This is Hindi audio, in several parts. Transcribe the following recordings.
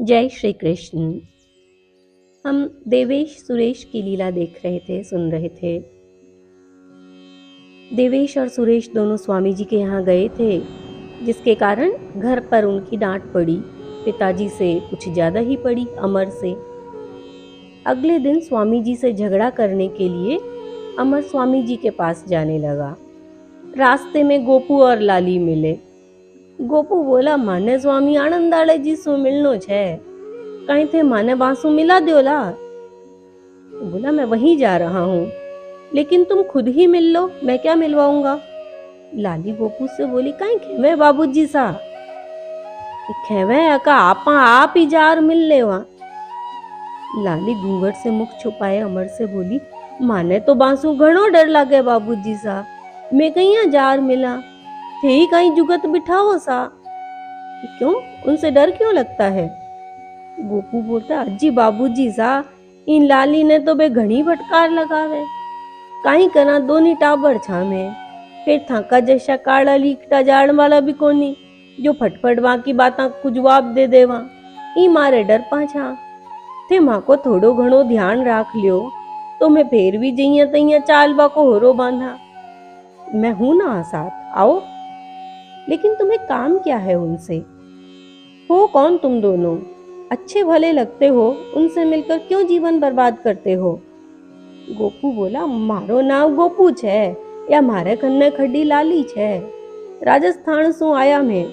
जय श्री कृष्ण। हम देवेश सुरेश की लीला देख रहे थे, सुन रहे थे। देवेश और सुरेश दोनों स्वामी जी के यहाँ गए थे, जिसके कारण घर पर उनकी डांट पड़ी। पिताजी से कुछ ज्यादा ही पड़ी, अमर से। अगले दिन स्वामी जी से झगड़ा करने के लिए अमर स्वामी जी के पास जाने लगा। रास्ते में गोपू और लाली मिले। गोपू बोला, माने स्वामी आनंदाड़े जी से मिलनो छे, कहीं थे माने बांसु मिला द्योला। बोला, मैं वहीं जा रहा हूँ, लेकिन तुम खुद ही मिल लो, मैं क्या मिलवाऊंगा। लाली गोपू से बोली, कहीं खेवे बाबूजी सा, खेवे अका आपा आप ही जार मिल ले वहां। लाली घूंघट से मुख छुपाए अमर से बोली, माने तो बांसु घणो डर लागे बाबूजी सा, मैं कहीं जार मिला थे ही कहीं जुगत बिठाओ सा। क्यों, उनसे डर क्यों लगता है। गोपू बोलता, अजी बाबूजी सा, इन लाली ने तो बे घणी फटकार लगावे, काई करा दोनी टाबर छामे, फिर थाका जैसा काला लीकटा जाड़ वाला भी कोनी जो फटफट वहां की बाता को जवाब दे देवा। ई मारे डर पाछा थे मां को थोड़ो घणो ध्यान राख लियो तो मैं फेर भी जइया तइया चालबा को होरो बांधा। मैं हूं ना साथ, आओ। लेकिन तुम्हें काम क्या है उनसे? हो कौन तुम दोनों? अच्छे भले लगते हो, उनसे मिलकर क्यों जीवन बर्बाद करते हो? गोपू बोला, मारो नाम गोपू छे या मारे कन्ने खड्डी लाली छे, राजस्थान सु आया मैं।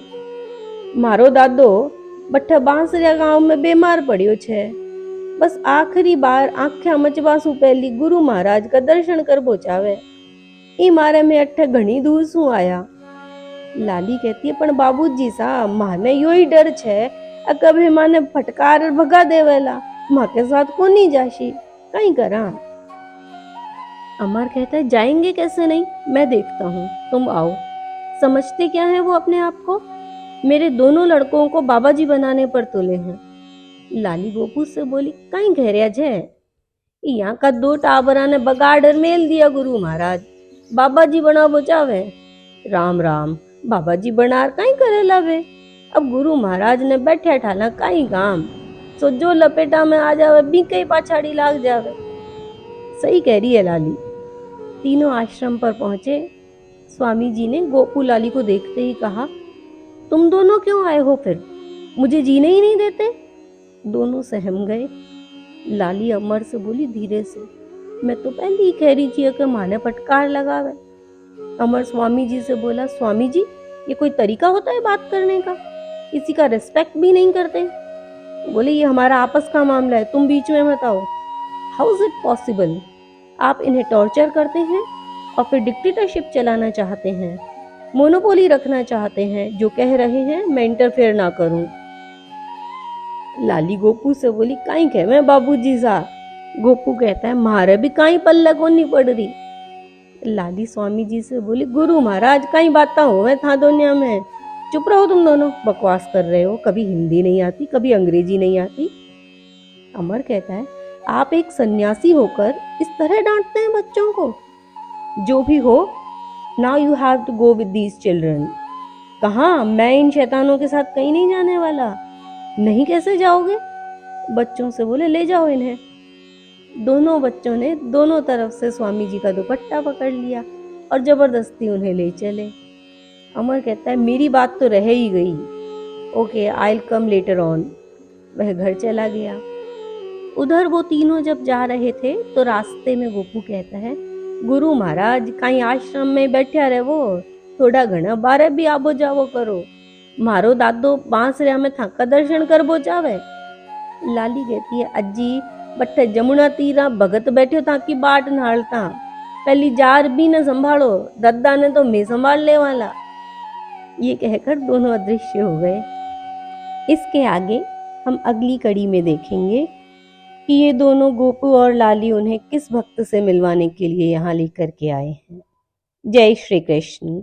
मारो दादो बठे बांसरिया गांव में बीमार पड़ियो छे, बस आखिरी बार आंखें मचवा सु पहली गुरु महाराज का दर्शन कर चावे, ई मारे में अठे घणी दूर सु आया। लाली कहती है, पण बाबूजी सा, माने यो ही डर छे, कभी माने फटकार भगा देवेला, माँ के साथ को नहीं जाशी, कहीं करा। अमर कहता है, जाएंगे कैसे नहीं, मैं देखता हूँ, तुम आओ। समझते क्या है वो अपने आप को? मेरे दोनों लड़कों को बाबा जी बनाने पर तुले हैं। लाली गोपू से बोली, कहीं घेरिया जे, यहाँ का दो टाबरा ने बगाड़ मेल दिया गुरु महाराज, बाबा जी बना बचावे। राम राम, बाबा जी बनार कहीं करे लावे, अब गुरु महाराज ने बैठे ठाला कहीं काम, सो जो लपेटा में आ जावे भी कई पाछाड़ी लाग जावे। सही कह रही है लाली। तीनों आश्रम पर पहुंचे। स्वामी जी ने गोपू लाली को देखते ही कहा, तुम दोनों क्यों आए हो फिर, मुझे जीने ही नहीं देते। दोनों सहम गए। लाली अमर से बोली धीरे से, मैं तो पहले ही कह रही थी कि माने फटकार लगावे। अमर स्वामी जी से बोला, स्वामी जी ये कोई तरीका होता है बात करने का, किसी का रिस्पेक्ट भी नहीं करते। बोले, ये हमारा आपस का मामला है, तुम बीच में मत आओ। हाउ इज इट पॉसिबल, आप इन्हें टॉर्चर करते हैं और फिर डिक्टेटरशिप चलाना चाहते हैं, मोनोपोली रखना चाहते हैं, जो कह रहे हैं मैं इंटरफेयर ना करूं। लाली गोपू से बोली, काई कह मैं बाबूजी सा। गोपू कहता है, मारे भी काई पल्ले को नहीं पड़ रही। लाली स्वामी जी से बोली, गुरु महाराज कई बातें होवे था दुनिया में, चुप रहो तुम दोनों, बकवास कर रहे हो, कभी हिंदी नहीं आती, कभी अंग्रेजी नहीं आती। अमर कहता है, आप एक सन्यासी होकर इस तरह डांटते हैं बच्चों को? जो भी हो, now you have to go with these children. कहाँ, मैं इन शैतानों के साथ कहीं नहीं जाने वाला। नहीं, कैसे जाओगे? बच्चों से बोले, ले जाओ इन्हें। दोनों बच्चों ने दोनों तरफ से स्वामी जी का दुपट्टा पकड़ लिया और जबरदस्ती उन्हें ले चले। अमर कहता है, मेरी बात तो रह ही गई, okay I will come later on. वह घर चला गया। उधर वो तीनों जब जा रहे थे तो रास्ते में गोपू कहता है, गुरु महाराज कहीं आश्रम में बैठा रहे, वो थोड़ा घना बारे भी आबो जावो करो, मारो दादो बांसरिया में थाका दर्शन कर बो जावे। लाली कहती है, अज्जी बट्ठे जमुना तीरा भगत बैठे ताकि बाट नालता, पहली जार भी न संभालो, दद्दा ने तो मैं संभाल ले वाला। ये कहकर दोनों अदृश्य हो गए। इसके आगे हम अगली कड़ी में देखेंगे कि ये दोनों गोपू और लाली उन्हें किस भक्त से मिलवाने के लिए यहाँ लेकर के आए हैं। जय श्री कृष्ण।